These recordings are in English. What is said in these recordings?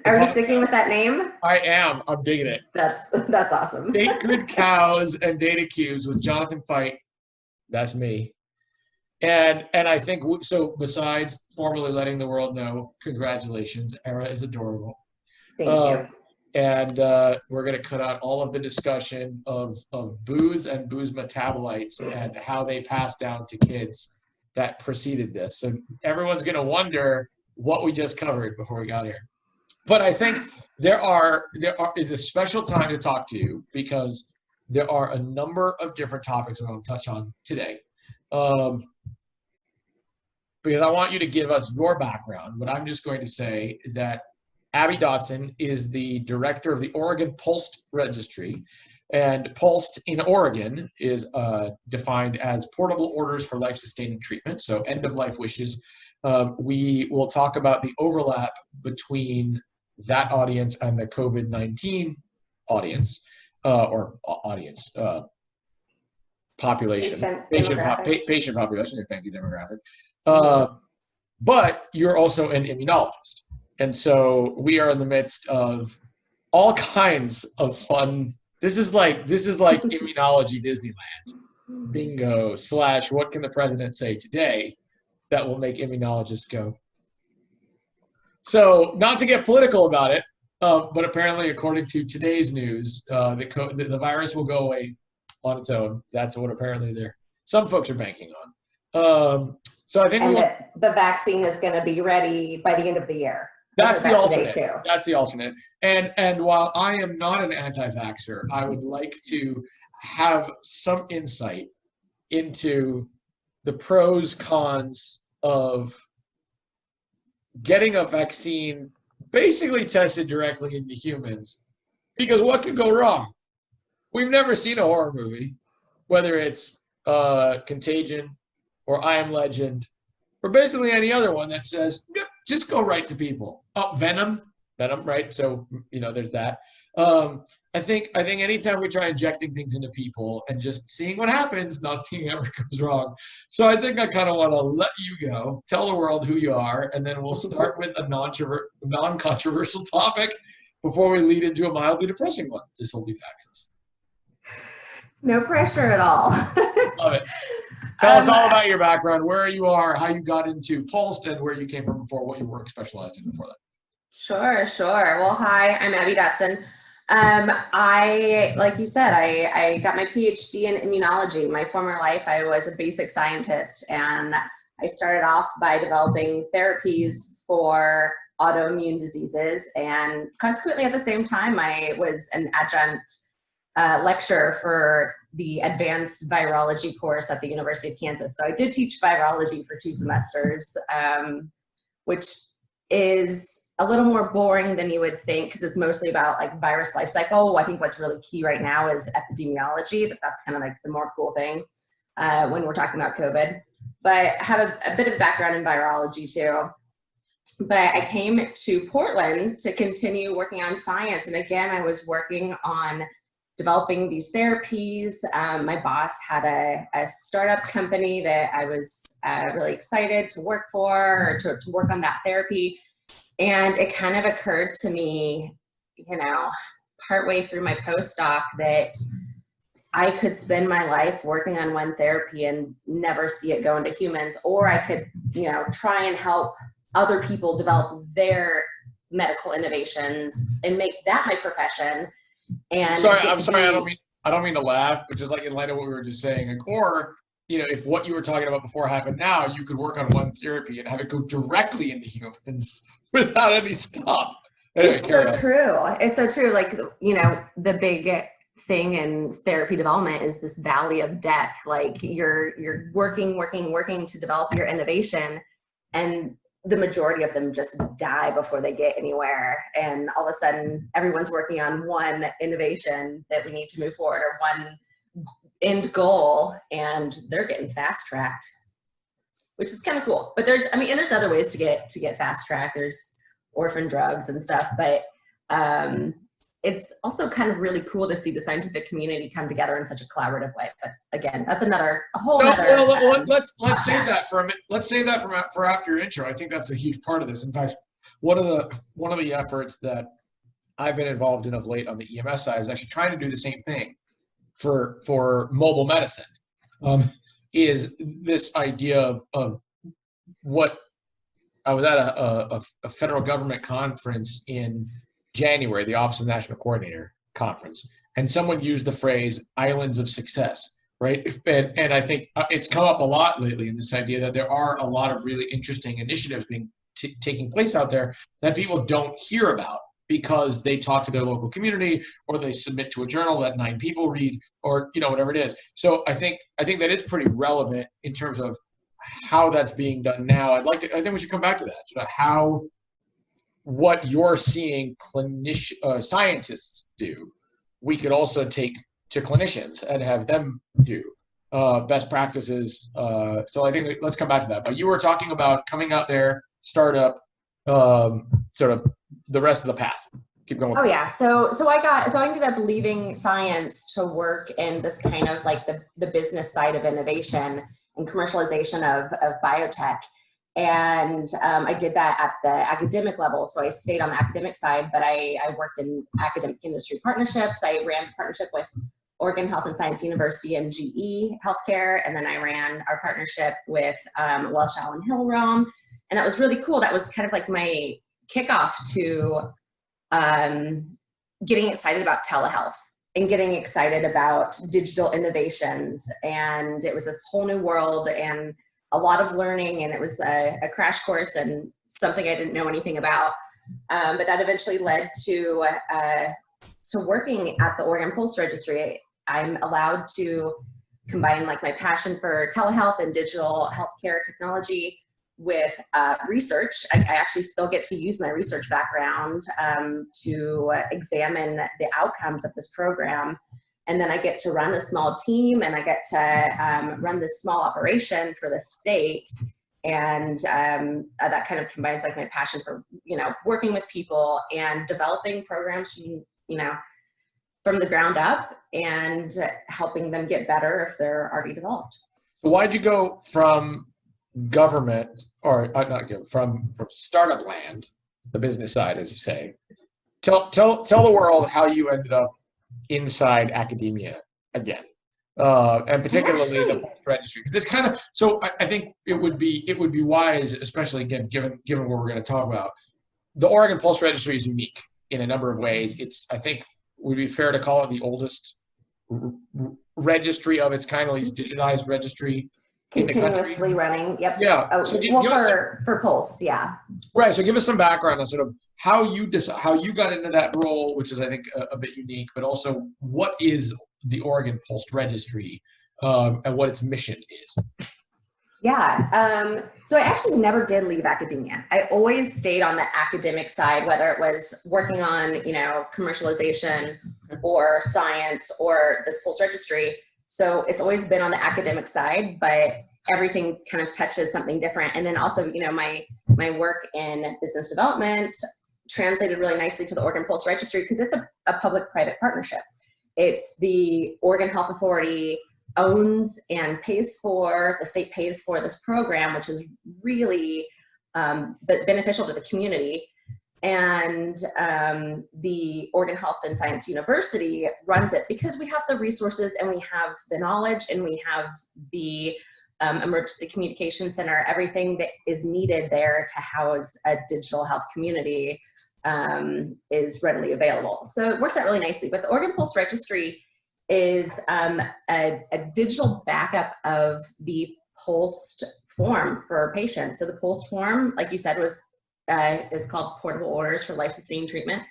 Are we sticking with that name? I am. I'm digging it. That's awesome. Sacred Cows and Data Cubes with Jonathan Fite. That's me. And I think so. Besides formally letting the world know, congratulations, Era is adorable. Thank you. And we're going to cut out all of the discussion of booze and booze metabolites and how they pass down to kids that preceded this. So everyone's going to wonder what we just covered before we got here. But I think there is a special time to talk to you because there are a number of different topics we're going to touch on today. Because I want you to give us your background, but I'm just going to say that Abby Dotson is the director of the Oregon POLST Registry, and POLST in Oregon is defined as portable orders for life-sustaining treatment, so end-of-life wishes. We will talk about the overlap between that audience and the COVID-19 audience, population, patient population, thank you, demographic. But you're also an immunologist. And so we are in the midst of all kinds of fun. This is like immunology Disneyland. Bingo / what can the president say today that will make immunologists go? So not to get political about it, but apparently according to today's news, the virus will go away on its own. That's what apparently some folks are banking on. So I think the vaccine is going to be ready by the end of the year. That's the alternate. That's the alternate. And while I am not an anti-vaxxer, I would like to have some insight into the pros, cons of getting a vaccine basically tested directly into humans. Because what could go wrong? We've never seen a horror movie, whether it's Contagion or I Am Legend, or basically any other one that says, yep, just go right to people. Oh, Venom, right? So, there's that. I think anytime we try injecting things into people and just seeing what happens, nothing ever goes wrong. So I think I kind of want to let you go, tell the world who you are, and then we'll start with a non-controversial topic before we lead into a mildly depressing one. This will be fabulous. No pressure at all. Love it. Tell us all about your background, where you are, how you got into POLST, and where you came from before, what your work specialized in before that. Sure. Well, hi, I'm Abby Dotson. Like you said, I got my PhD in immunology. My former life, I was a basic scientist, and I started off by developing therapies for autoimmune diseases, and consequently at the same time, I was an adjunct lecturer for the advanced virology course at the University of Kansas. So I did teach virology for 2 semesters, which is a little more boring than you would think because it's mostly about like virus life cycle. I think what's really key right now is epidemiology. That's kind of like the more cool thing when we're talking about COVID. But I have a bit of background in virology too. But I came to Portland to continue working on science. And again, I was working on developing these therapies. My boss had a startup company that I was really excited to work for, or to work on that therapy. And it kind of occurred to me, partway through my postdoc that I could spend my life working on one therapy and never see it go into humans, or I could, try and help other people develop their medical innovations and make that my profession. And I'm sorry, I don't mean to laugh, but just like in light of what we were just saying, or if what you were talking about before happened now, you could work on one therapy and have it go directly into humans without any stop. Anyway, it's so true. It's so true. Like, the big thing in therapy development is this valley of death. Like you're working to develop your innovation, and the majority of them just die before they get anywhere. And all of a sudden, everyone's working on one innovation that we need to move forward, or one end goal, and they're getting fast tracked, which is kind of cool. But there's other ways to get fast tracked. There's orphan drugs and stuff, but it's also kind of really cool to see the scientific community come together in such a collaborative way. But again, that's a whole let's save that for a minute. Let's save that for after your intro. I think that's a huge part of this. In fact, one of the efforts that I've been involved in of late on the EMS side is actually trying to do the same thing for mobile medicine. Is this idea of what I was at a federal government conference in January, the Office of National Coordinator conference, and someone used the phrase "islands of success," right? And I think it's come up a lot lately in this idea that there are a lot of really interesting initiatives taking place out there that people don't hear about because they talk to their local community or they submit to a journal that 9 people read, or whatever it is. So I think that is pretty relevant in terms of how that's being done now. I think we should come back to that, sort of what you're seeing scientists do, we could also take to clinicians and have them do best practices. So I think let's come back to that. But you were talking about coming out there, startup, sort of the rest of the path. Keep going. Oh yeah. So I ended up leaving science to work in this kind of like the business side of innovation and commercialization of biotech. And I did that at the academic level. So I stayed on the academic side, but I worked in academic industry partnerships. I ran a partnership with Oregon Health and Science University and GE Healthcare. And then I ran our partnership with Welsh Allen Hillrom. And that was really cool. That was kind of like my kickoff to getting excited about telehealth and getting excited about digital innovations. And it was this whole new world and a lot of learning, and it was a crash course and something I didn't know anything about. But that eventually led to working at the Oregon Pulse Registry. I'm allowed to combine like my passion for telehealth and digital healthcare technology with research. I actually still get to use my research background to examine the outcomes of this program. And then I get to run a small team, and I get to run this small operation for the state. And that kind of combines like my passion for, working with people and developing programs, from the ground up and helping them get better if they're already developed. So why'd you go from government, or not government, from startup land, the business side, as you say? Tell the world how you ended up inside academia again, and particularly the registry, because it's kind of, so I think it would be wise, especially again given what we're going to talk about. The Oregon Pulse Registry is unique in a number of ways. It's, I think, would be fair to call it the oldest registry of its kind, at least digitized registry continuously running. Yep. Yeah. Oh, so for Pulse, yeah. Right. So give us some background on sort of how you got into that role, which is, I think, a bit unique, but also what is the Oregon Pulse Registry and what its mission is. Yeah. So I actually never did leave academia. I always stayed on the academic side, whether it was working on, commercialization or science or this Pulse Registry. So it's always been on the academic side, but everything kind of touches something different. And then also, my work in business development translated really nicely to the Oregon Pulse Registry because it's a public-private partnership. It's the Oregon Health Authority owns and pays for, the state pays for this program, which is really beneficial to the community. And the Oregon Health and Science University runs it because we have the resources and we have the knowledge and we have the emergency communication center, everything that is needed there to house a digital health community is readily available. So it works out really nicely. But the Oregon Pulse Registry is a digital backup of the pulsed form for patients. So the pulsed form, like you said, is called Portable Orders for Life-Sustaining Treatment.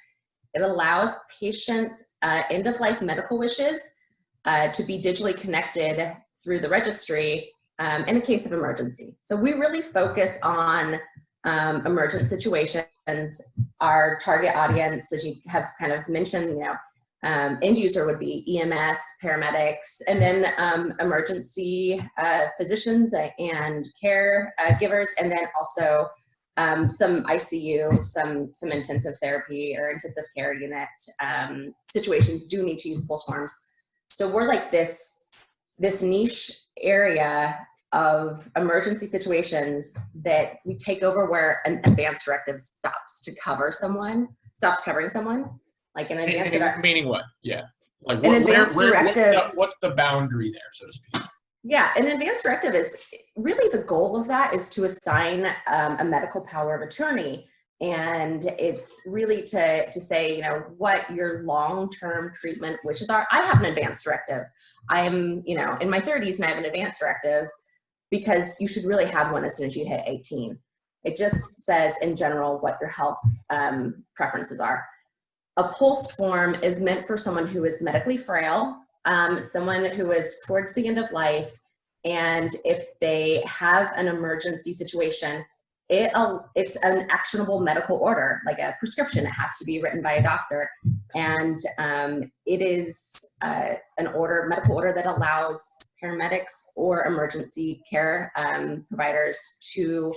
It allows patients' end-of-life medical wishes to be digitally connected through the registry in a case of emergency. So we really focus on emergent situations. Our target audience, as you have kind of mentioned, end user would be EMS, paramedics, and then emergency physicians and care givers, and then also some ICU, some intensive therapy or intensive care unit situations do need to use pulse forms. So we're like this niche area of emergency situations that we take over where an advance directive stops covering someone, like an advance directive. Meaning what? Yeah. Like An advance directive. What's the boundary there, so to speak? Yeah, an advance directive is really, the goal of that is to assign a medical power of attorney. And it's really to say, you know, what your long-term treatment, which is I have an advance directive. I am, you know, in my 30s and I have an advance directive because you should really have one as soon as you hit 18. It just says in general what your health preferences are. A POLST form is meant for someone who is medically frail, someone who is towards the end of life, and if they have an emergency situation, it's an actionable medical order, like a prescription. It has to be written by a doctor, and it is medical order that allows paramedics or emergency care providers to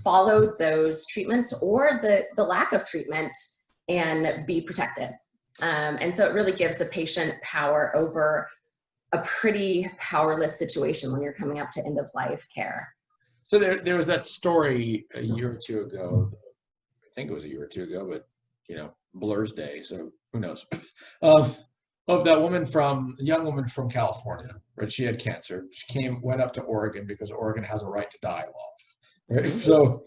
follow those treatments or the lack of treatment and be protected. And so it really gives the patient power over a pretty powerless situation when you're coming up to end of life care. So there was that story a year or two ago. I think it was a year or two ago, but you know, blurs day, so who knows? Of that young woman from California, right? She had cancer. She went up to Oregon because Oregon has a right to die law, right? So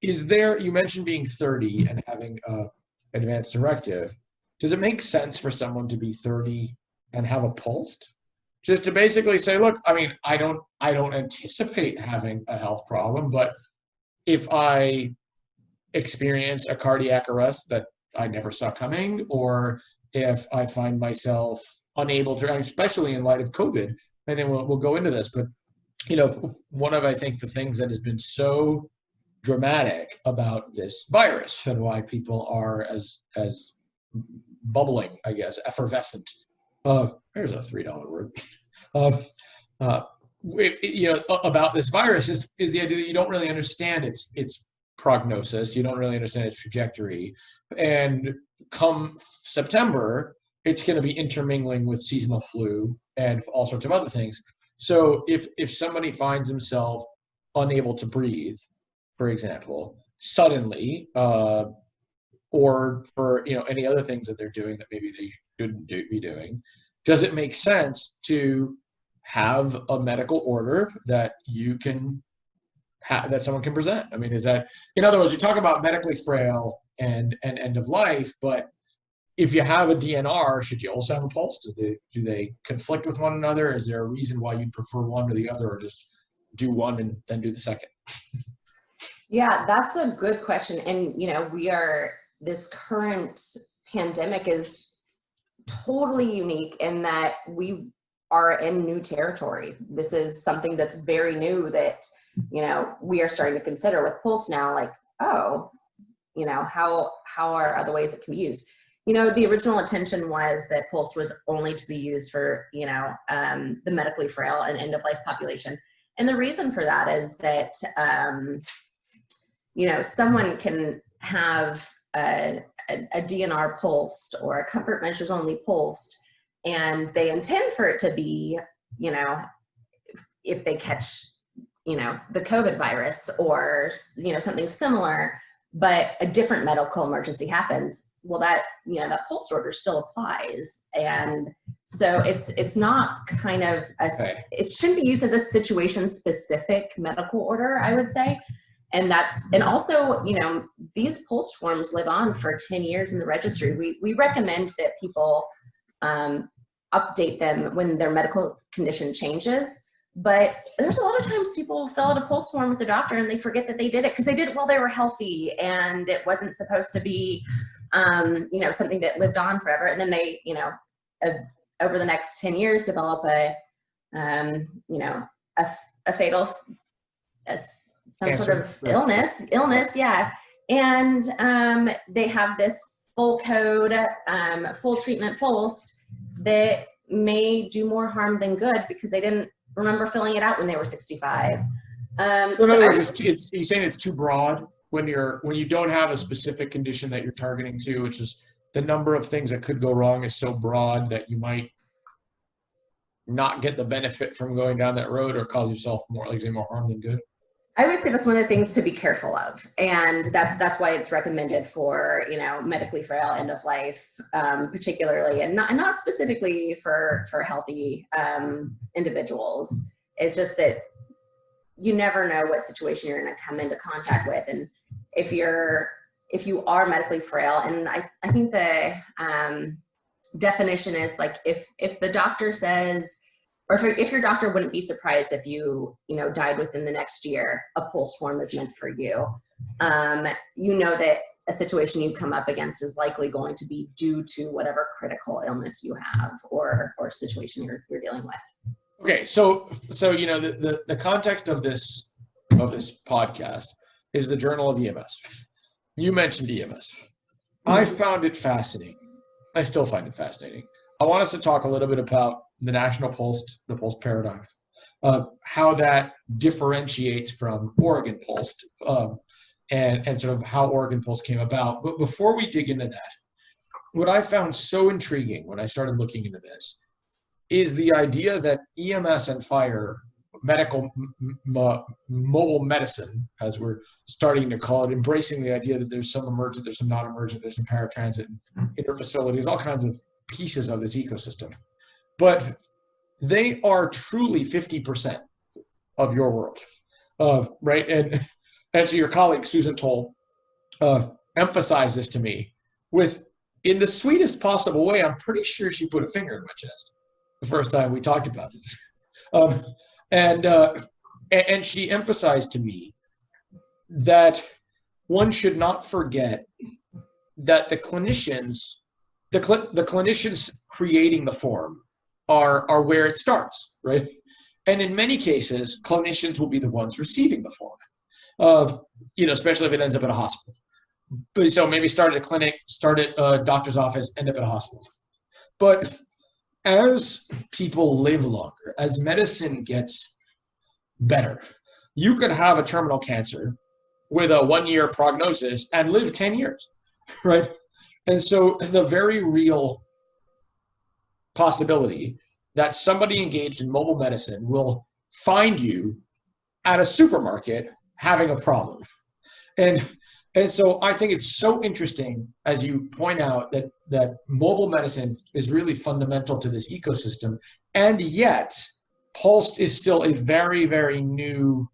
is there? You mentioned being 30 and having an advance directive. Does it make sense for someone to be 30 and have a POLST? Just to basically say, look, I mean, I don't anticipate having a health problem, but if I experience a cardiac arrest that I never saw coming, or if I find myself unable to, especially in light of COVID, and then we'll go into this, but you know, one of, I think, the things that has been so dramatic about this virus and why people are as bubbling, I guess, effervescent. There's a $3 word. You know, about this virus is the idea that you don't really understand its prognosis. You don't really understand its trajectory. And come September, it's going to be intermingling with seasonal flu and all sorts of other things. So if somebody finds himself unable to breathe, for example, suddenly, or for, you know, any other things that they're doing that maybe they shouldn't be doing, does it make sense to have a medical order that you can that someone can present? I mean, is that, in other words, you talk about medically frail and end of life, but if you have a DNR, should you also have a POLST? Do they conflict with one another? Is there a reason why you'd prefer one or the other, or just do one and then do the second? Yeah, that's a good question. And, you know, this current pandemic is totally unique in that we are in new territory. This is something that's very new that, you know, we are starting to consider with POLST now, like, oh, you know, how are other ways it can be used? You know, the original intention was that POLST was only to be used for, you know, the medically frail and end of life population. And the reason for that is that, you know, someone can have a DNR POLST or a comfort measures only POLST, and they intend for it to be, you know, if they catch, you know, the COVID virus or, you know, something similar, but a different medical emergency happens, well, that, you know, that POLST order still applies. And so it's not kind of it shouldn't be used as a situation specific medical order, I would say. And also, you know, these POLST forms live on for 10 years in the registry. We recommend that people update them when their medical condition changes. But there's a lot of times people fill out a POLST form with the doctor and they forget that they did it because they did it while they were healthy and it wasn't supposed to be, you know, something that lived on forever. And then they, you know, over the next 10 years develop you know, a fatal, some sort of illness. Yeah. And they have this full code, full treatment POLST that may do more harm than good because they didn't remember filling it out when they were 65. So in other words, you're saying it's too broad when you don't have a specific condition that you're targeting to, which is the number of things that could go wrong is so broad that you might not get the benefit from going down that road, or cause yourself more harm than good? I would say that's one of the things to be careful of, and that's why it's recommended for, you know, medically frail end of life, particularly, and not specifically for healthy individuals. It's just that you never know what situation you're going to come into contact with, and if you are medically frail, and I think the definition is like if the doctor says, or if your doctor wouldn't be surprised if you died within the next year, a pulse form is meant for you. You know that a situation you come up against is likely going to be due to whatever critical illness you have or situation you're dealing with. Okay, so the context of this podcast is the Journal of EMS. You mentioned EMS. I found it fascinating. I still find it fascinating. I want us to talk a little bit about the national pulse, the pulse paradigm, how that differentiates from Oregon Pulse, and sort of how Oregon Pulse came about. But before we dig into that, what I found so intriguing when I started looking into this is the idea that EMS and fire, mobile medicine, as we're starting to call it, embracing the idea that there's some emergent, there's some non-emergent, there's some paratransit, interfacilities, all kinds of pieces of this ecosystem. But they are truly 50% of your world, right? And so your colleague, Susan Toll, emphasized this to me in the sweetest possible way. I'm pretty sure she put a finger in my chest the first time we talked about this. And she emphasized to me that one should not forget that the clinicians creating the form are where it starts, right? And in many cases, clinicians will be the ones receiving the form, especially if it ends up at a hospital. But so maybe start at a clinic, start at a doctor's office, end up at a hospital. But as people live longer, as medicine gets better, you could have a terminal cancer with a 1-year prognosis and live 10 years, right? And so the very real possibility that somebody engaged in mobile medicine will find you at a supermarket having a problem. And so I think it's so interesting, as you point out, that mobile medicine is really fundamental to this ecosystem, and yet pulse is still a very, very new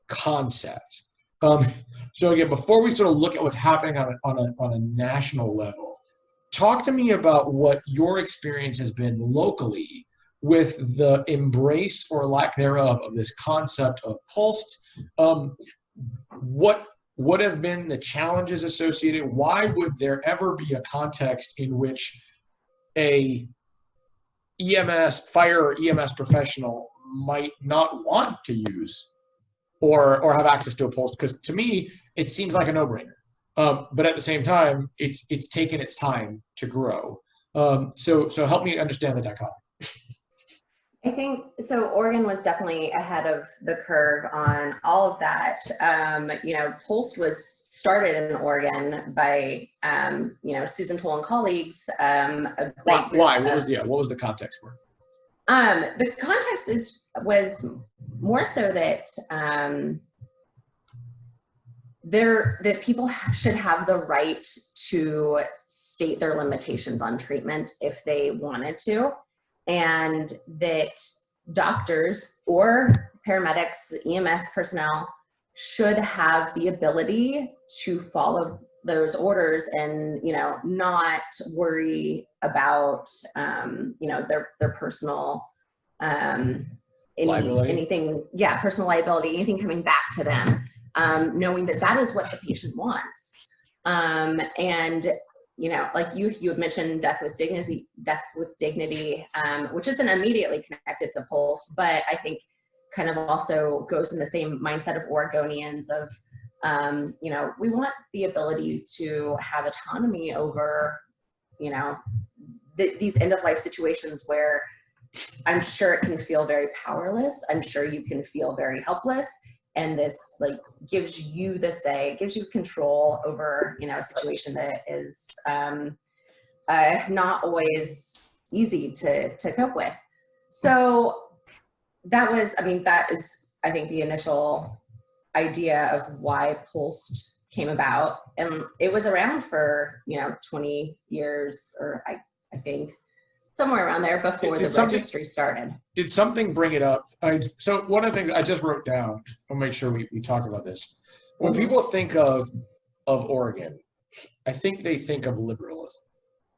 concept. So again, before we sort of look at what's happening on a national level, talk to me about what your experience has been locally with the embrace or lack thereof of this concept of pulse. What have been the challenges associated? Why would there ever be a context in which a fire or EMS professional might not want to use or have access to a pulse? Because to me, it seems like a no-brainer. But at the same time, it's taken its time to grow. So help me understand the dichotomy. I think so. Oregon was definitely ahead of the curve on all of that. Pulse was started in Oregon by Susan Toll and colleagues. Why? What was the context for it? The context was more so that that people should have the right to state their limitations on treatment if they wanted to, and that doctors or paramedics, EMS personnel should have the ability to follow those orders and, not worry about, their personal, liability. Personal liability, anything coming back to them, knowing that is what the patient wants. Like you had mentioned death with dignity, which isn't immediately connected to pulse, but I think kind of also goes in the same mindset of Oregonians of, we want the ability to have autonomy over, these end of life situations where I'm sure it can feel very powerless. I'm sure you can feel very helpless. And this gives you the say, gives you control over, a situation that is not always easy to cope with. So that was, I mean, that is, I think, the initial idea of why Pulsed came about. And it was around for, 20 years, or I think somewhere around there before the registry started. Did something bring it up? So one of the things I just wrote down, I'll make sure we talk about this. When people think of Oregon, I think they think of liberalism.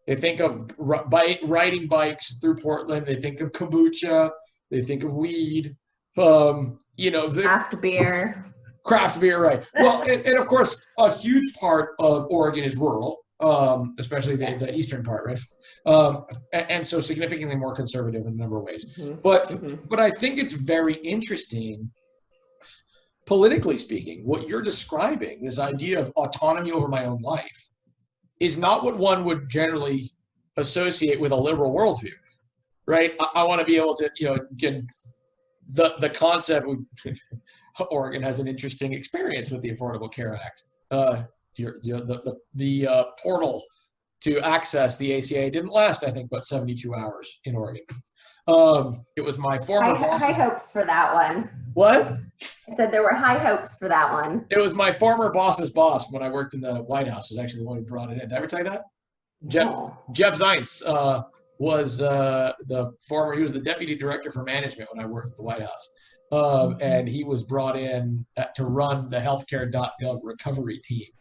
They think of riding bikes through Portland. They think of kombucha. They think of weed. Craft beer. Craft beer, right. Well, and of course, a huge part of Oregon is rural, especially the eastern part, right? And so significantly more conservative in a number of ways. But I think it's very interesting, politically speaking, what you're describing, this idea of autonomy over my own life, is not what one would generally associate with a liberal worldview, right? I want to be able to, get the concept. Oregon has an interesting experience with the Affordable Care Act. The portal to access the ACA didn't last, I think, but 72 hours in Oregon. It was my former boss. High hopes for that one. What? I said there were high hopes for that one. It was my former boss's boss when I worked in the White House. Was actually the one who brought it in. Did I ever tell you that? Jeff Zients was the former. He was the deputy director for management when I worked at the White House. And he was brought in to run the healthcare.gov recovery team.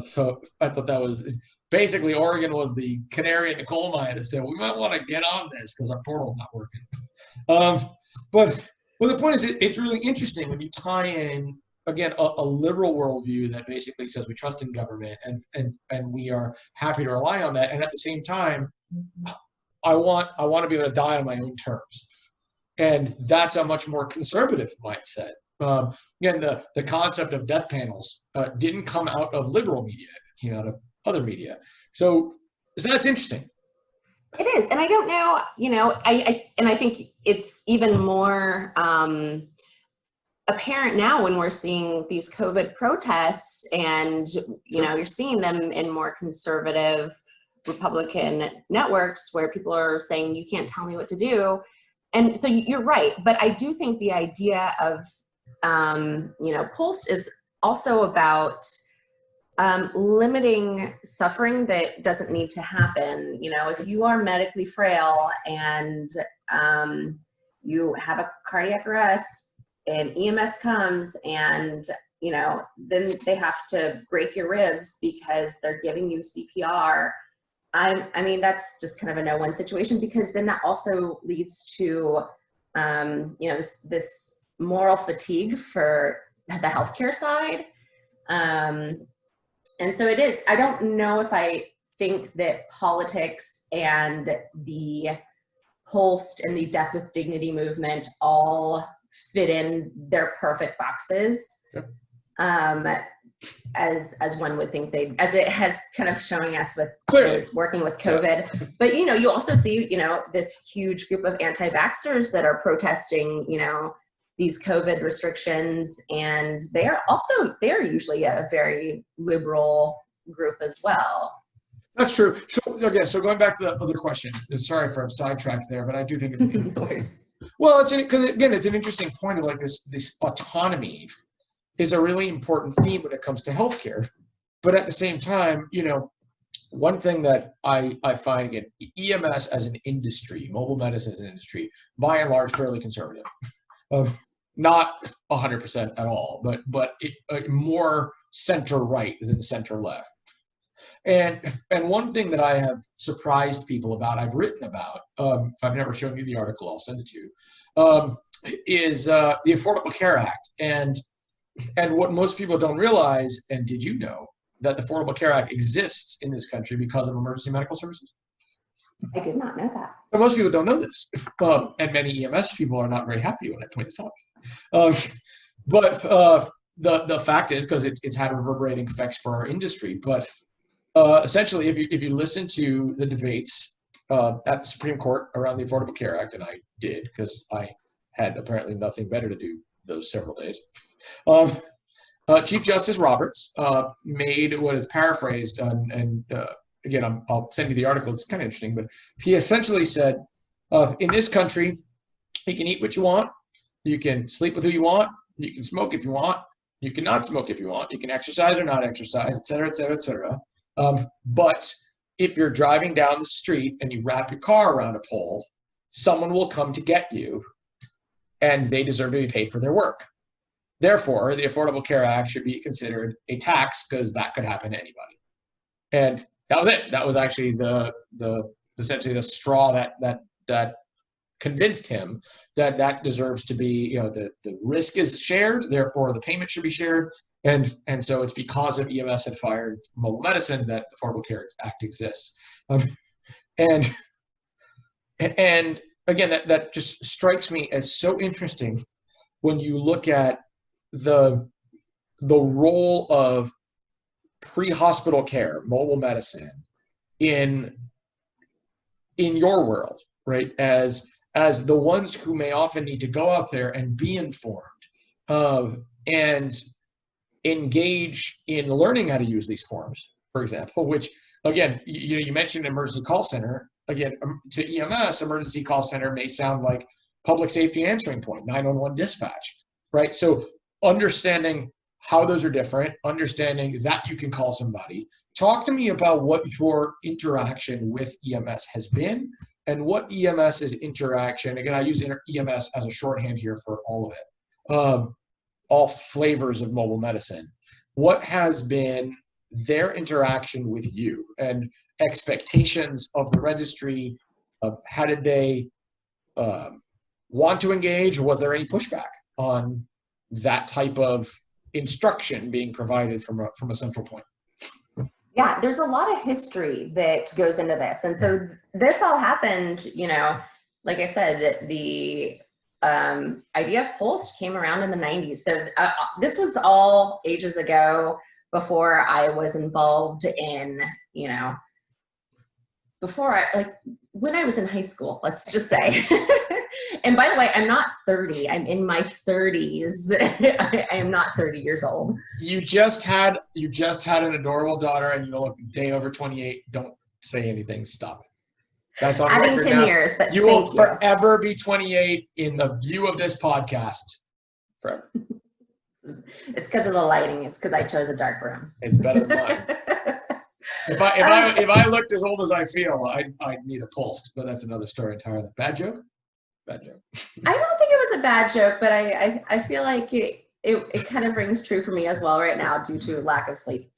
So I thought that was basically Oregon was the canary in the coal mine that said, we might want to get on this because our portal's not working. But the point is, it's really interesting when you tie in, again, a liberal worldview that basically says we trust in government and we are happy to rely on that. And at the same time, I want to be able to die on my own terms. And that's a much more conservative mindset. Again, the concept of death panels didn't come out of liberal media; it came out of other media. So that's interesting. It is, and I don't know. I think it's even more apparent now when we're seeing these COVID protests, and you're seeing them in more conservative Republican networks where people are saying, "You can't tell me what to do." And so you're right, but I do think the idea of, Pulse is also about limiting suffering that doesn't need to happen. If you are medically frail and you have a cardiac arrest and EMS comes and, then they have to break your ribs because they're giving you CPR. I mean, that's just kind of a no-win situation, because then that also leads to, this moral fatigue for the healthcare side. And so it is, I don't know if I think that politics and the Pulse and the Death with Dignity movement all fit in their perfect boxes. Yep. As one would think as it has kind of showing us with working with COVID. Yeah. But, you also see, this huge group of anti-vaxxers that are protesting, these COVID restrictions, and they're usually a very liberal group as well. That's true. So going back to the other question, sorry for sidetracked there, but I do think it's well, because again, it's an interesting point of like this autonomy is a really important theme when it comes to healthcare. But at the same time, one thing that I find, again, EMS as an industry, mobile medicine as an industry, by and large, fairly conservative. Not 100% at all, but more center-right than center-left. And one thing that I have surprised people about, I've written about, if I've never shown you the article, I'll send it to you, is the Affordable Care Act. And what most people don't realize, and did you know, that the Affordable Care Act exists in this country because of emergency medical services? I did not know that. But most people don't know this. And many EMS people are not very happy when I point this out. But the fact is, because it's had reverberating effects for our industry, but essentially, if you listen to the debates at the Supreme Court around the Affordable Care Act, and I did because I had apparently nothing better to do those several days, Chief Justice Roberts made what is paraphrased, and again, I'll send you the article. It's kind of interesting, but he essentially said, in this country, You can eat what you want. You can sleep with who you want. You can smoke if you want. You can not smoke if you want. You can exercise or not exercise, et cetera, et cetera, et cetera. But if you're driving down the street and you wrap your car around a pole, someone will come to get you, and they deserve to be paid for their work. Therefore, the Affordable Care Act should be considered a tax because that could happen to anybody. And that was it. That was actually essentially the straw that convinced him that deserves to be, the risk is shared, therefore the payment should be shared. And so it's because of EMS had fired mobile medicine that the Affordable Care Act exists. And again, that just strikes me as so interesting when you look at the role of pre-hospital care, mobile medicine, in your world, right? As the ones who may often need to go out there and be informed and engage in learning how to use these forms, for example, which, again, you mentioned emergency call center. Again, to EMS, emergency call center may sound like public safety answering point, 911 dispatch, right? So understanding how those are different, understanding that you can call somebody. Talk to me about what your interaction with EMS has been and what EMS's interaction, again, I use EMS as a shorthand here for all of it, all flavors of mobile medicine. What has been their interaction with you and expectations of the registry? How did they want to engage? Was there any pushback on that type of instruction being provided from a central point? Yeah, there's a lot of history that goes into this. And so this all happened, like I said, the idea of Pulse came around in the 90s. So this was all ages ago, before I was involved in, when I was in high school, let's just say. And by the way, I'm not 30. I'm in my 30s. I am not 30 years old. You just had an adorable daughter, and you look a day over 28. Don't say anything. Stop it. That's on adding record 10 now. years, but you will forever be 28 in the view of this podcast. Forever. It's because of the lighting. It's because I chose a dark room. It's better than mine. If I looked as old as I feel, I'd need a pulse, but that's another story entirely. Bad joke? Bad joke. I don't think it was a bad joke, but I feel like it kind of rings true for me as well right now due to lack of sleep.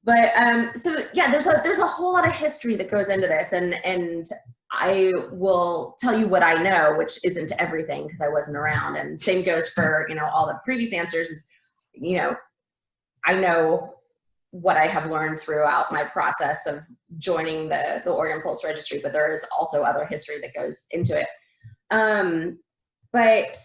But so yeah, there's a whole lot of history that goes into this, and I will tell you what I know, which isn't everything because I wasn't around. And same goes for all the previous answers. Is I know what I have learned throughout my process of joining the Oregon Pulse Registry, but there is also other history that goes into it. But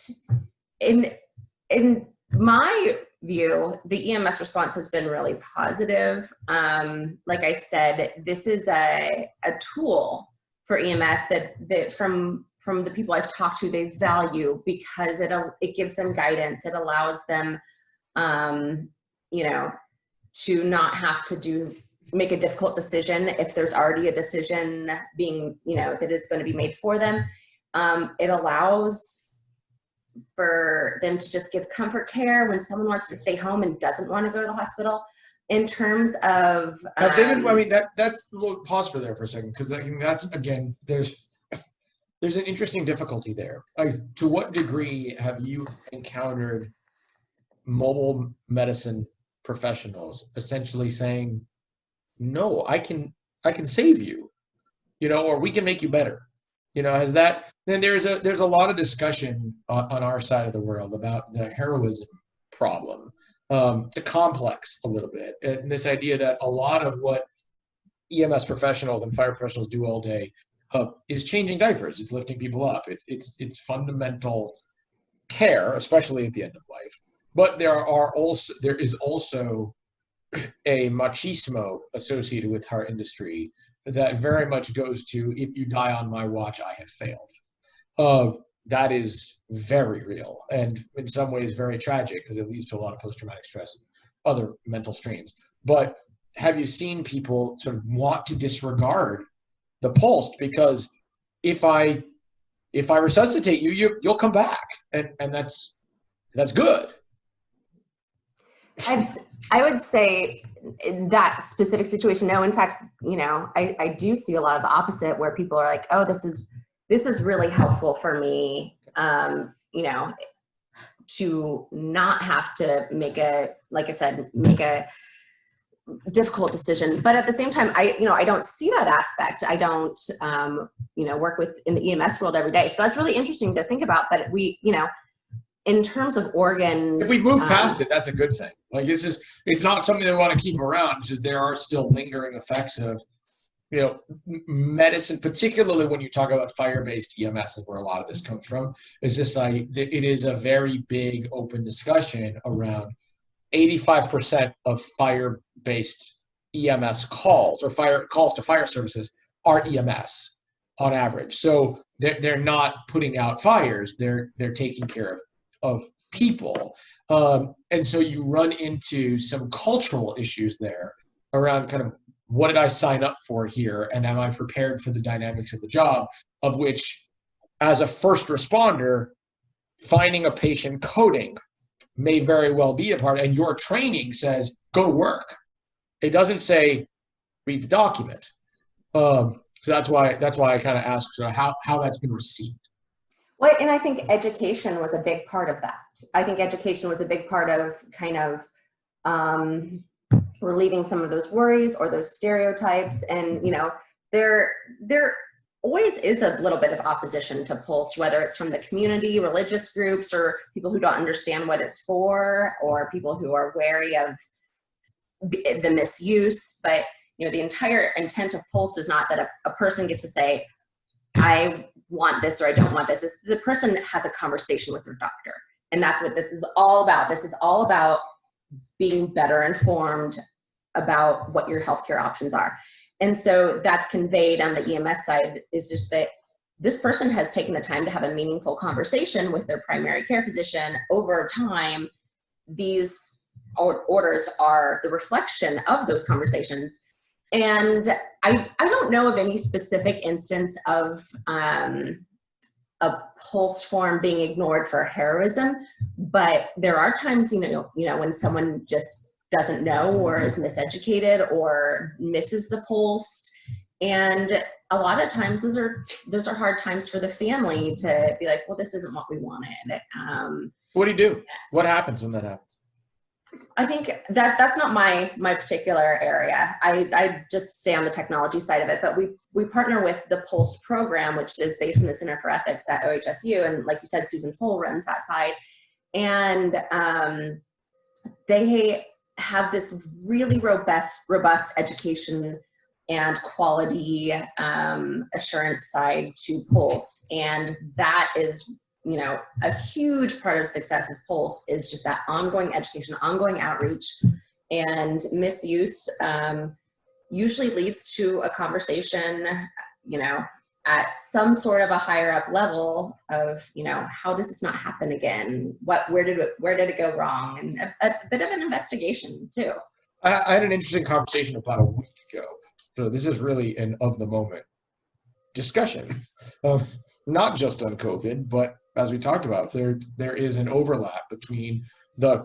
in my view, the EMS response has been really positive. Like I said, this is a tool for EMS that from the people I've talked to, they value because it gives them guidance. It allows them, to not have to make a difficult decision if there's already a decision being, that is going to be made for them. It allows for them to just give comfort care when someone wants to stay home and doesn't want to go to the hospital. In terms of David, that's we'll pause for there for a second, because that's again, there's an interesting difficulty there. To what degree have you encountered mobile medicine professionals essentially saying, no, I can save you, or we can make you better? Has that, then there's a lot of discussion on our side of the world about the heroism problem. It's a complex a little bit, and this idea that a lot of what EMS professionals and fire professionals do all day is changing diapers. It's lifting people up. It's fundamental care, especially at the end of life. But there is also a machismo associated with our industry that very much goes to, if you die on my watch, I have failed. That is very real, and in some ways very tragic, because it leads to a lot of post-traumatic stress and other mental strains. But have you seen people sort of want to disregard the pulse because if I if I resuscitate you, you'll come back, and that's good. I would say in that specific situation, no. In fact, I do see a lot of the opposite, where people are like, oh, this is really helpful for me, to not have to make a difficult decision. But at the same time, I don't see that aspect. I don't, work in the EMS world every day. So that's really interesting to think about. But in terms of organs, if we move past it, that's a good thing. Like, it's not something that we want to keep around. It's just there are still lingering effects of, medicine, particularly when you talk about fire-based EMS, is where a lot of this comes from. Is this it is a very big open discussion around 85% of fire-based EMS calls, or calls to fire services, are EMS on average. So they're not putting out fires; they're taking care of people, and so you run into some cultural issues there around kind of, what did I sign up for here, and am I prepared for the dynamics of the job, of which, as a first responder, finding a patient coding may very well be a part, and your training says go to work. It doesn't say read the document. So that's why I kind of asked how that's been received. Well, and I think education was a big part of that. I think education was a big part of kind of relieving some of those worries or those stereotypes. And, there always is a little bit of opposition to Pulse, whether it's from the community, religious groups, or people who don't understand what it's for, or people who are wary of the misuse. But, the entire intent of Pulse is not that a person gets to say, I want this or I don't want this. It's the person has a conversation with their doctor. And that's what this is all about. This is all about being better informed about what your healthcare options are. And so that's conveyed on the EMS side, is just that this person has taken the time to have a meaningful conversation with their primary care physician. Over time, these orders are the reflection of those conversations. And I don't know of any specific instance of a Pulse form being ignored for heroism, but there are times, when someone just doesn't know, or is miseducated, or misses the Pulse. And a lot of times those are hard times for the family to be like, well, this isn't what we wanted. What do you do? What happens when that happens? I think that's not my particular area. I just stay on the technology side of it, but we partner with the Pulse program, which is based in the Center for Ethics at OHSU. And like you said, Susan Toll runs that side. And they have this really robust education and quality assurance side to Pulse. And that is, a huge part of success of Pulse is just that ongoing education, ongoing outreach. And misuse usually leads to a conversation, at some sort of a higher up level of, how does this not happen again? Where did it go wrong? And a bit of an investigation too. I had an interesting conversation about a week ago. So this is really an of the moment discussion, not just on COVID, but as we talked about, there is an overlap between the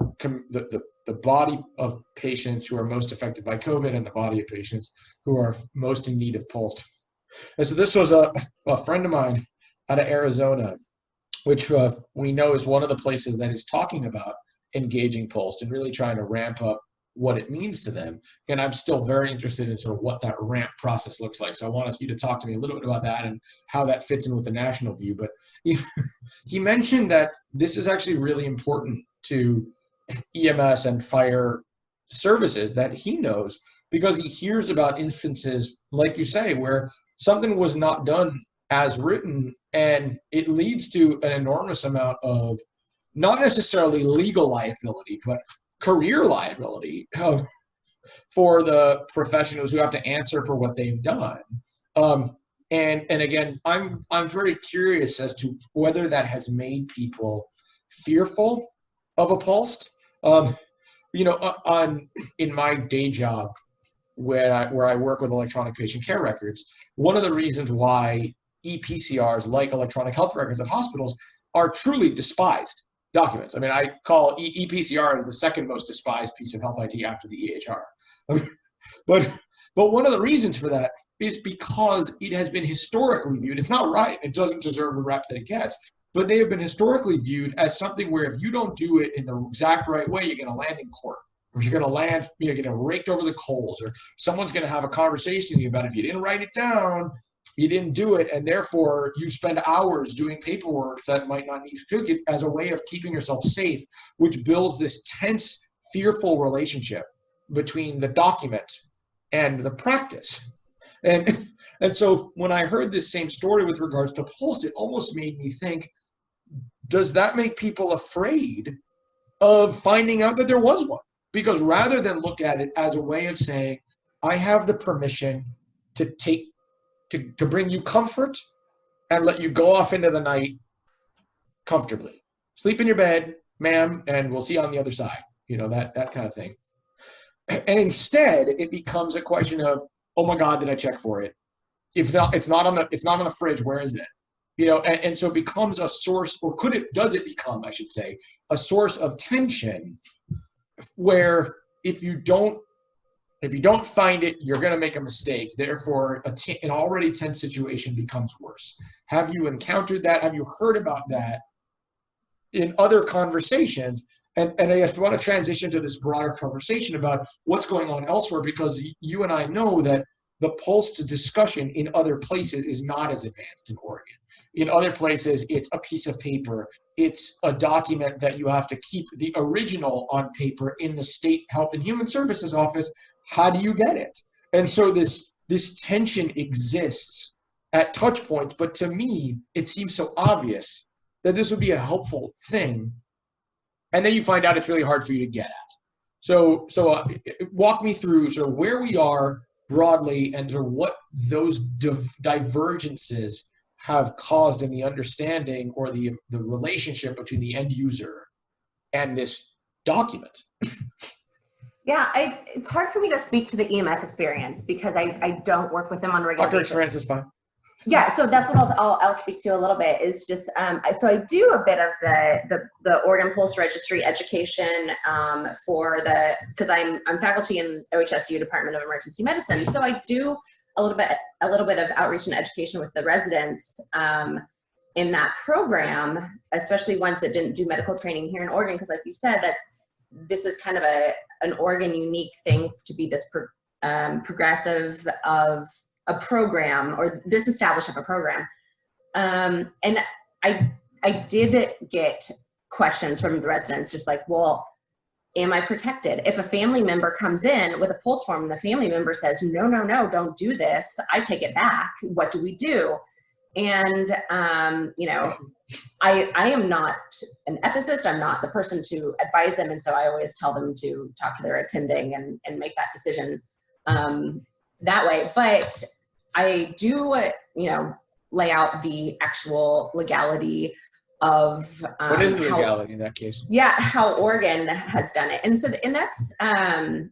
body of patients who are most affected by COVID and the body of patients who are most in need of Pulse. And so this was a friend of mine out of Arizona, which we know is one of the places that is talking about engaging Pulse and really trying to ramp up what it means to them. And I'm still very interested in sort of what that ramp process looks like. So I want you to talk to me a little bit about that and how that fits in with the national view. But he mentioned that this is actually really important to EMS and fire services that he knows, because he hears about instances, like you say, where something was not done as written, and it leads to an enormous amount of not necessarily legal liability, but career liability for the professionals who have to answer for what they've done. And again, I'm very curious as to whether that has made people fearful of a Pulse. In my day job, where I work with electronic patient care records, one of the reasons why EPCRs, like electronic health records at hospitals, are truly despised documents. I mean, I call EPCR as the second most despised piece of health IT after the EHR. but one of the reasons for that is because it has been historically viewed, it's not right, it doesn't deserve the rep that it gets, but they have been historically viewed as something where if you don't do it in the exact right way, you're going to land in court, or you're going to land, you're going to raked over the coals, or someone's going to have a conversation with you about if you didn't write it down, you didn't do it, and therefore you spend hours doing paperwork that might not need to do it as a way of keeping yourself safe, which builds this tense, fearful relationship between the document and the practice. And so when I heard this same story with regards to Pulse, it almost made me think, does that make people afraid of finding out that there was one? Because rather than look at it as a way of saying, I have the permission to bring you comfort and let you go off into the night comfortably. Sleep in your bed, ma'am, and we'll see you on the other side. You know, that kind of thing. And instead, it becomes a question of, oh my God, did I check for it? If not, it's not on the fridge. Where is it? You know, and so it becomes a source, or does it become, I should say, a source of tension, where if you don't find it, you're going to make a mistake. Therefore, an already tense situation becomes worse. Have you encountered that? Have you heard about that in other conversations? And I just want to transition to this broader conversation about what's going on elsewhere, because you and I know that the Pulse discussion in other places is not as advanced in Oregon. In other places, it's a piece of paper. It's a document that you have to keep the original on paper in the State Health and Human Services office. How do you get it? And so this tension exists at touch points, but to me, it seems so obvious that this would be a helpful thing. And then you find out it's really hard for you to get at. So walk me through sort of where we are broadly and sort of what those divergences have caused in the understanding or the relationship between the end user and this document. Yeah, it's hard for me to speak to the EMS experience because I don't work with them on a regular basis. Experience is fine. Yeah, so that's what I'll speak to a little bit, is just so I do a bit of the Oregon Pulse Registry education because I'm faculty in OHSU Department of Emergency Medicine, so I do a little bit of outreach and education with the residents in that program, especially ones that didn't do medical training here in Oregon, because like you said, this is kind of an Oregon unique thing to be this progressive of a program, or this established of a program. And I did get questions from the residents just like, well, am I protected? If a family member comes in with a Pulse form and the family member says, no, don't do this, I take it back, what do we do? And, you know, I am not an ethicist. I'm not the person to advise them. And so I always tell them to talk to their attending and make that decision that way. But I do, you know, lay out the actual legality of what is the legality in that case? Yeah, how Oregon has done it. And so, and that's, I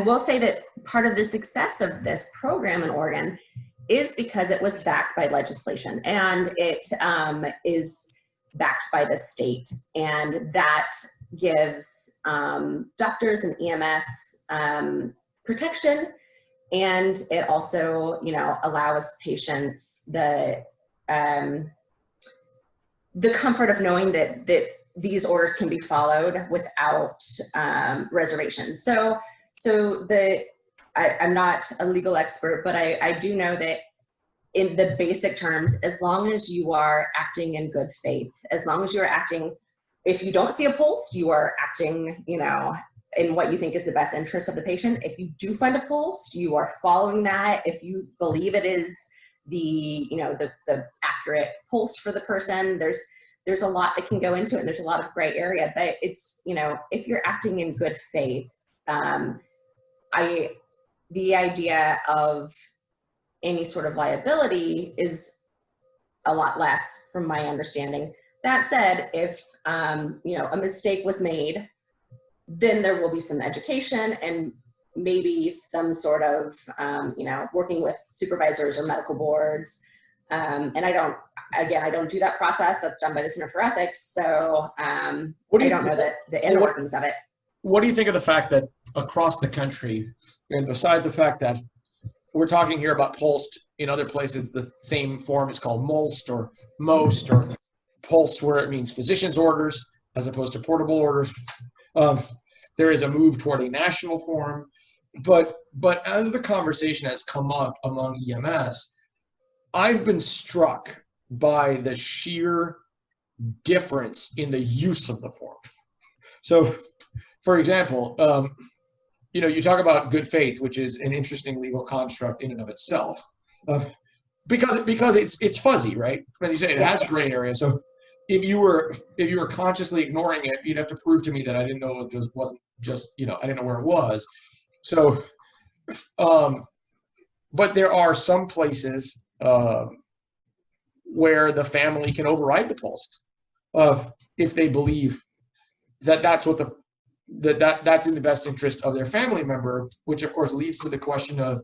will say that part of the success of this program in Oregon is because it was backed by legislation, and it is backed by the state, and that gives doctors and EMS protection, and it also, you know, allows patients the comfort of knowing that these orders can be followed without reservations. So I'm not a legal expert, but I do know that in the basic terms, as long as you are acting in good faith, as long as you're acting, if you don't see a pulse, you are acting, you know, in what you think is the best interest of the patient. If you do find a pulse, you are following that. If you believe it is the accurate pulse for the person, there's a lot that can go into it, and there's a lot of gray area, but it's, you know, if you're acting in good faith, the idea of any sort of liability is a lot less from my understanding. That said, if, you know, a mistake was made, then there will be some education, and, maybe some sort of, working with supervisors or medical boards. And I don't do that process. That's done by the Center for Ethics. So I don't know the inner workings of it. What do you think of the fact that across the country, and besides the fact that we're talking here about POLST, in other places the same form is called MOLST or MOST, or POLST where it means physician's orders as opposed to portable orders. There is a move toward a national form, but as the conversation has come up among EMS, I've been struck by the sheer difference in the use of the form. So, for example, you talk about good faith, which is an interesting legal construct in and of itself, because it's fuzzy, right? As you say, it has a gray area. So, if you were consciously ignoring it, you'd have to prove to me that I didn't know it wasn't just I didn't know where it was. So, but there are some places where the family can override the POLST if they believe that that's in the best interest of their family member, which of course leads to the question of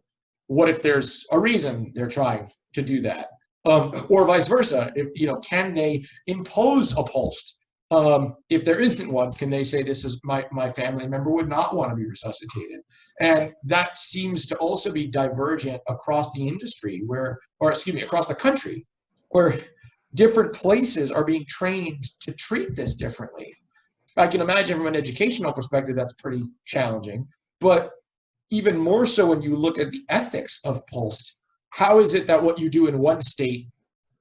what if there's a reason they're trying to do that, or vice versa. If can they impose a POLST? If there isn't one, can they say this is my family member would not want to be resuscitated? And that seems to also be divergent across the industry, across the country, where different places are being trained to treat this differently. I can imagine from an educational perspective that's pretty challenging, but even more so when you look at the ethics of POLST, how is it that what you do in one state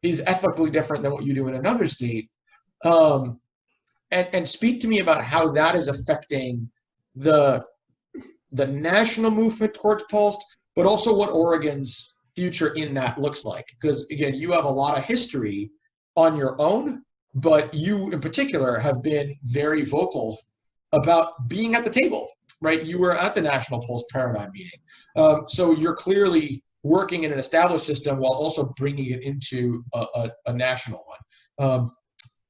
is ethically different than what you do in another state? And speak to me about how that is affecting the national movement towards POLST, but also what Oregon's future in that looks like. Because again, you have a lot of history on your own, but you in particular have been very vocal about being at the table, right? You were at the National POLST Paradigm meeting. So you're clearly working in an established system while also bringing it into a national one.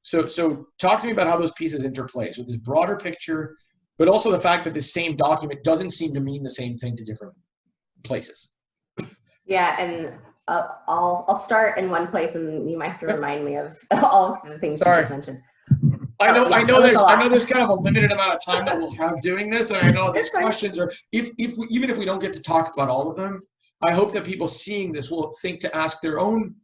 So talk to me about how those pieces interplay. So this broader picture, but also the fact that the same document doesn't seem to mean the same thing to different places. Yeah, and I'll start in one place, and you might have to remind me of all of the things you just mentioned. I know there's kind of a limited amount of time that we'll have doing this, and I know these questions are even if we don't get to talk about all of them, I hope that people seeing this will think to ask their own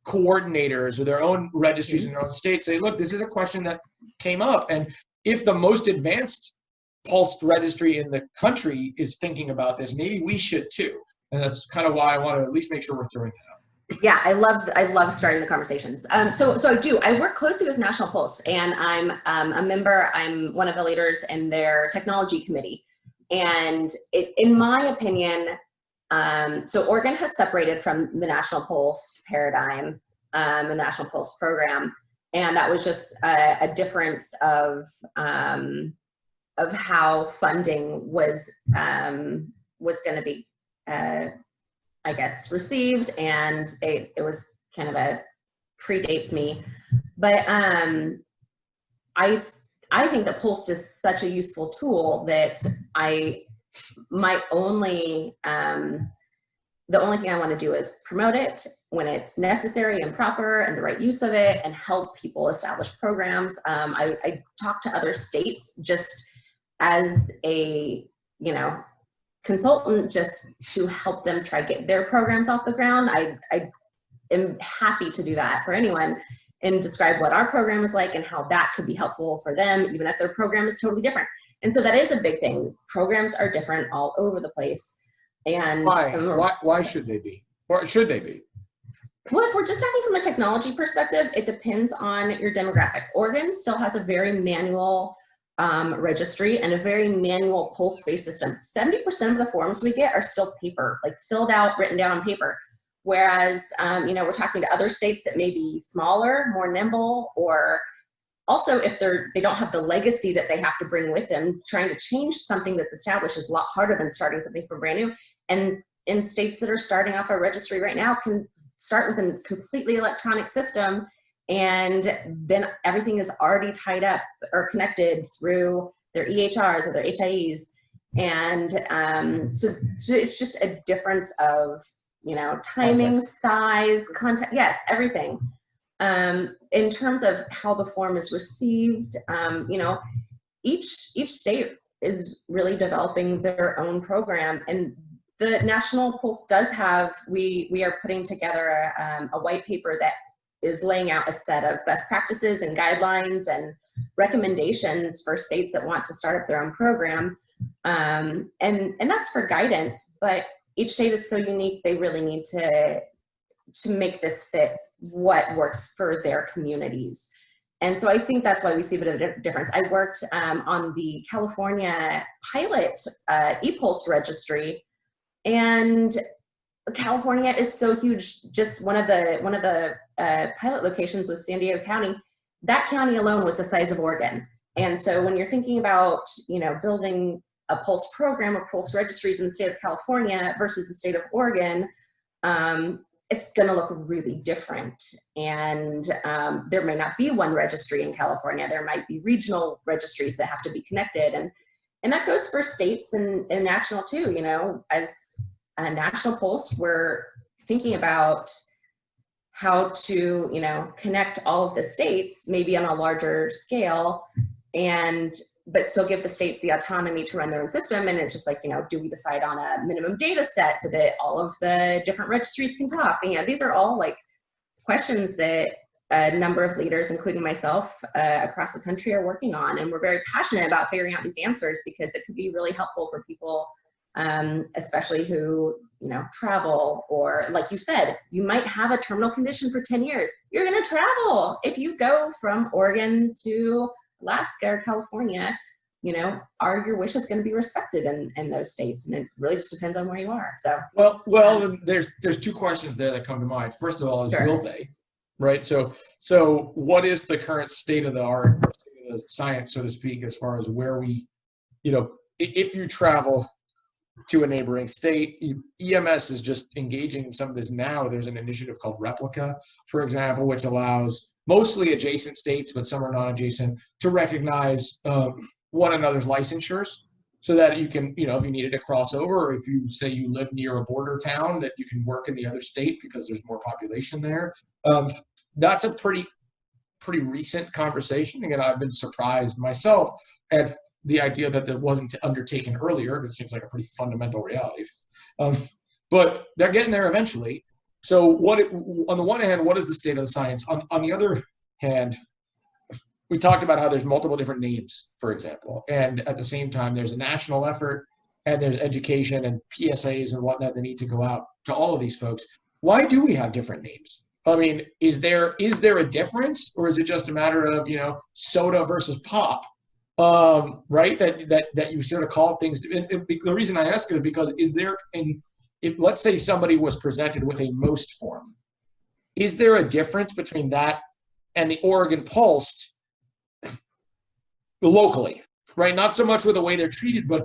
coordinators or their own registries in their own state. Say, look, this is a question that came up, and if the most advanced POLST registry in the country is thinking about this, maybe we should too. And that's kind of why I want to at least make sure we're throwing that out. Yeah, I love starting the conversations. So I do. I work closely with National POLST, and I'm a member. I'm one of the leaders in their technology committee. And in my opinion, so Oregon has separated from the National POLST paradigm, the National POLST program, and that was just a difference of how funding was going to be, I guess, received, and it was kind of predates me, but I think that POLST is such a useful tool that the only thing I want to do is promote it when it's necessary and proper and the right use of it, and help people establish programs. I talk to other states just as a consultant, just to help them try to get their programs off the ground. I am happy to do that for anyone and describe what our program is like and how that could be helpful for them, even if their program is totally different. And so that is a big thing. Programs are different all over the place. And why should they be? Or should they be? Well, if we're just talking from a technology perspective, it depends on your demographic. Oregon still has a very manual registry and a very manual POLST-based system. 70% of the forms we get are still paper, like filled out, written down on paper. Whereas, we're talking to other states that may be smaller, more nimble, or also if they don't have the legacy that they have to bring with them. Trying to change something that's established is a lot harder than starting something from brand new. And in states that are starting off a registry right now can start with a completely electronic system, and then everything is already tied up or connected through their EHRs or their HIEs. And so it's just a difference of, you know, timing, Context. size, content, yes, everything. In terms of how the form is received, you know, each state is really developing their own program, and the National Pulse does have, we are putting together a white paper that is laying out a set of best practices and guidelines and recommendations for states that want to start up their own program. And that's for guidance, but each state is so unique, they really need to make this fit what works for their communities. And so I think that's why we see a bit of a difference. I worked on the California pilot ePulse registry, and California is so huge. Just one of the pilot locations was San Diego County. That county alone was the size of Oregon. And so when you're thinking about, you know, building a Pulse program or Pulse registries in the state of California versus the state of Oregon, it's going to look really different. And there may not be one registry in California. There might be regional registries that have to be connected. And that goes for states and national too. You know, as a National Pulse, we're thinking about how to, you know, connect all of the states, maybe on a larger scale, but still give the states the autonomy to run their own system. And it's just like, you know, do we decide on a minimum data set so that all of the different registries can talk? And, you know, these are all like questions that a number of leaders, including myself, across the country are working on. And we're very passionate about figuring out these answers because it could be really helpful for people, especially who, you know, travel, or like you said, you might have a terminal condition for 10 years. You're going to travel. If you go from Oregon to Alaska or California, you know, are your wishes going to be respected in those states? And it really just depends on where you are. So well, there's two questions there that come to mind. First of all, is will they, right? So what is the current state of the art, state of the science, so to speak, as far as where we, you know, if you travel to a neighboring state, EMS is just engaging in some of this now. There's an initiative called Replica, for example, which allows mostly adjacent states, but some are non-adjacent, to recognize one another's licensures, so that you can, you know, if you needed to cross over, or if you say you live near a border town, that you can work in the other state because there's more population there. That's a pretty recent conversation. Again, I've been surprised myself at the idea that it wasn't undertaken earlier. It seems like a pretty fundamental reality. But they're getting there eventually. So on the one hand, what is the state of the science? On the other hand, we talked about how there's multiple different names, for example, and at the same time, there's a national effort, and there's education and PSAs and whatnot that need to go out to all of these folks. Why do we have different names? I mean, is there a difference, or is it just a matter of, you know, soda versus pop? Right? That you sort of call things. And the reason I ask is because if let's say somebody was presented with a MOST form, is there a difference between that and the Oregon Pulse locally, right? Not so much with the way they're treated, but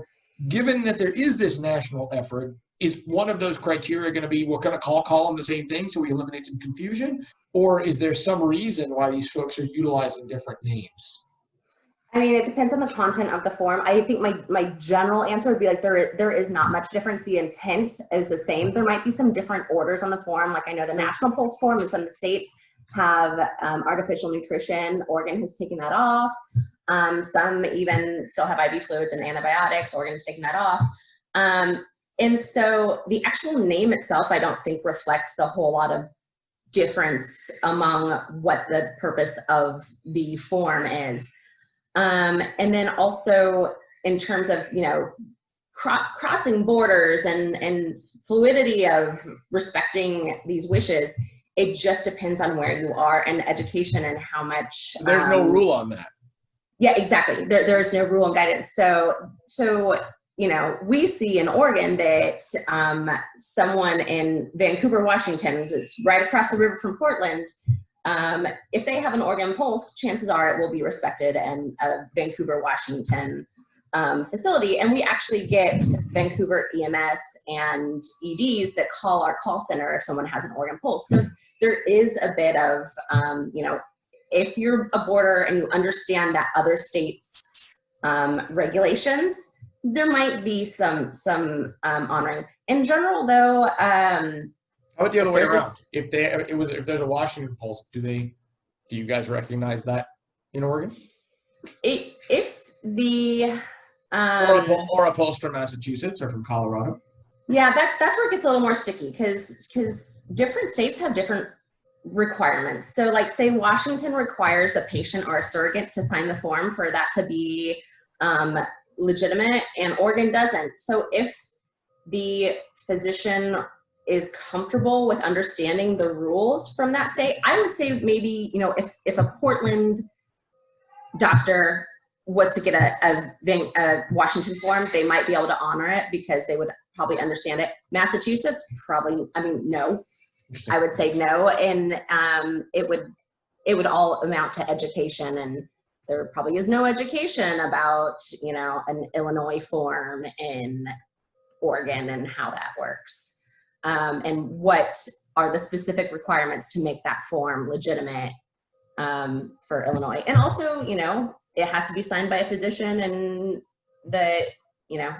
given that there is this national effort, is one of those criteria going to be, we're going to call them the same thing so we eliminate some confusion? Or is there some reason why these folks are utilizing different names? I mean, it depends on the content of the form. I think my general answer would be like there is not much difference. The intent is the same. There might be some different orders on the form. Like I know the National Pulse form in some of the states have artificial nutrition. Oregon has taken that off. Some even still have IV fluids and antibiotics. Oregon's taken that off. And so the actual name itself, I don't think reflects a whole lot of difference among what the purpose of the form is. And then also in terms of, you know, crossing borders and fluidity of respecting these wishes, it just depends on where you are and education and how much. There's no rule on that. Yeah, exactly. There is no rule and guidance. So, you know, we see in Oregon that someone in Vancouver, Washington, it's right across the river from Portland, if they have an Oregon Pulse, chances are it will be respected in a Vancouver, Washington facility. And we actually get Vancouver EMS and EDs that call our call center if someone has an Oregon Pulse. So there is a bit of, you know, if you're a border and you understand that other states' regulations, there might be some honoring. In general, though, how about the other way around? If there's a Washington Post, do you guys recognize that in Oregon? If the or a Post from Massachusetts or from Colorado? Yeah, that's where it gets a little more sticky because different states have different requirements. So like say Washington requires a patient or a surrogate to sign the form for that to be legitimate, and Oregon doesn't. So if the physician is comfortable with understanding the rules from that state, I would say maybe, you know, if a Portland doctor was to get a Washington form, they might be able to honor it because they would probably understand it. Massachusetts, probably, I mean, no. I would say no, and it would all amount to education, and there probably is no education about, you know, an Illinois form in Oregon and how that works, and what are the specific requirements to make that form legitimate for Illinois. And also, you know, it has to be signed by a physician, and you know,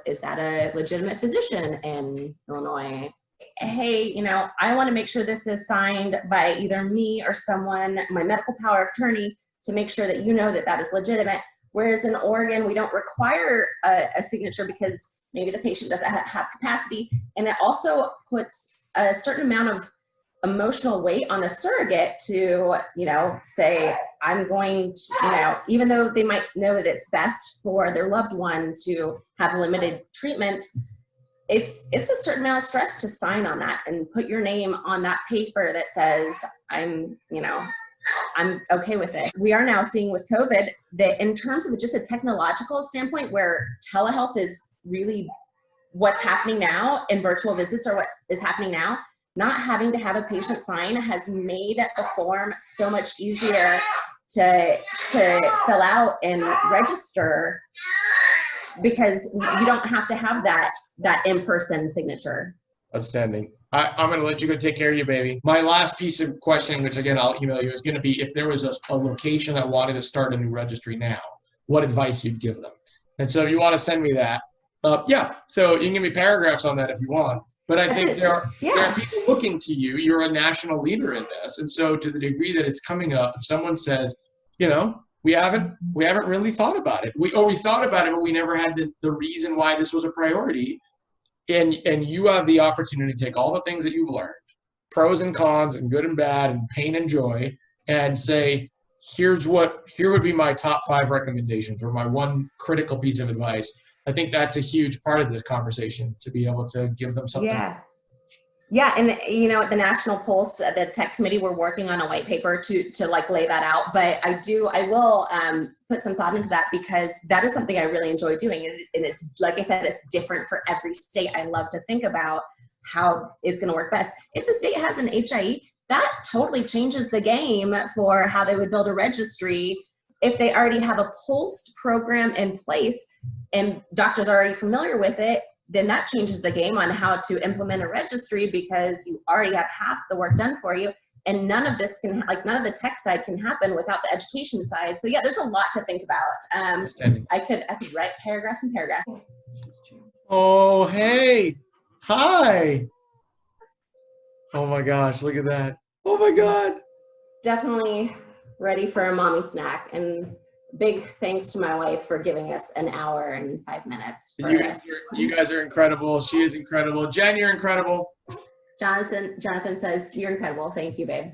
is that a legitimate physician in Illinois? Hey, you know, I want to make sure this is signed by either me or someone, my medical power of attorney, to make sure that you know that that is legitimate. Whereas in Oregon, we don't require a signature because maybe the patient doesn't have capacity. And it also puts a certain amount of emotional weight on a surrogate to, you know, say, I'm going to, you know, even though they might know that it's best for their loved one to have limited treatment, it's a certain amount of stress to sign on that and put your name on that paper that says, I'm okay with it. We are now seeing with COVID that in terms of just a technological standpoint, where telehealth is really what's happening now and virtual visits are what is happening now, not having to have a patient sign has made the form so much easier to fill out and register, because you don't have to have that in-person signature. Outstanding. I'm going to let you go take care of your baby. My last piece of questioning, which again I'll email you, is going to be if there was a location that wanted to start a new registry now, what advice you'd give them. And so if you want to send me that, yeah, so you can give me paragraphs on that if you want. But I think there are people looking to you. You're a national leader in this. And so to the degree that it's coming up, if someone says, you know, we haven't really thought about it. We thought about it, but we never had the reason why this was a priority. And you have the opportunity to take all the things that you've learned, pros and cons and good and bad and pain and joy, and say, here would be my top 5 recommendations or my one critical piece of advice. I think that's a huge part of this conversation, to be able to give them something. Yeah, and you know, at the National Pulse, the tech committee, we're working on a white paper to like lay that out. But I will put some thought into that, because that is something I really enjoy doing. And it's, like I said, it's different for every state. I love to think about how it's going to work best. If the state has an HIE, that totally changes the game for how they would build a registry. If they already have a Pulse program in place and doctors are already familiar with it, then that changes the game on how to implement a registry, because you already have half the work done for you. And none of this none of the tech side can happen without the education side. So yeah, there's a lot to think about. I could write paragraphs and paragraphs. Oh, hey, hi. Oh my gosh, look at that. Oh my God. Definitely ready for a mommy snack. And big thanks to my wife for giving us an hour and 5 minutes for this. You guys are incredible. She is incredible. Jen, you're incredible. Jonathan says, you're incredible. Thank you, babe.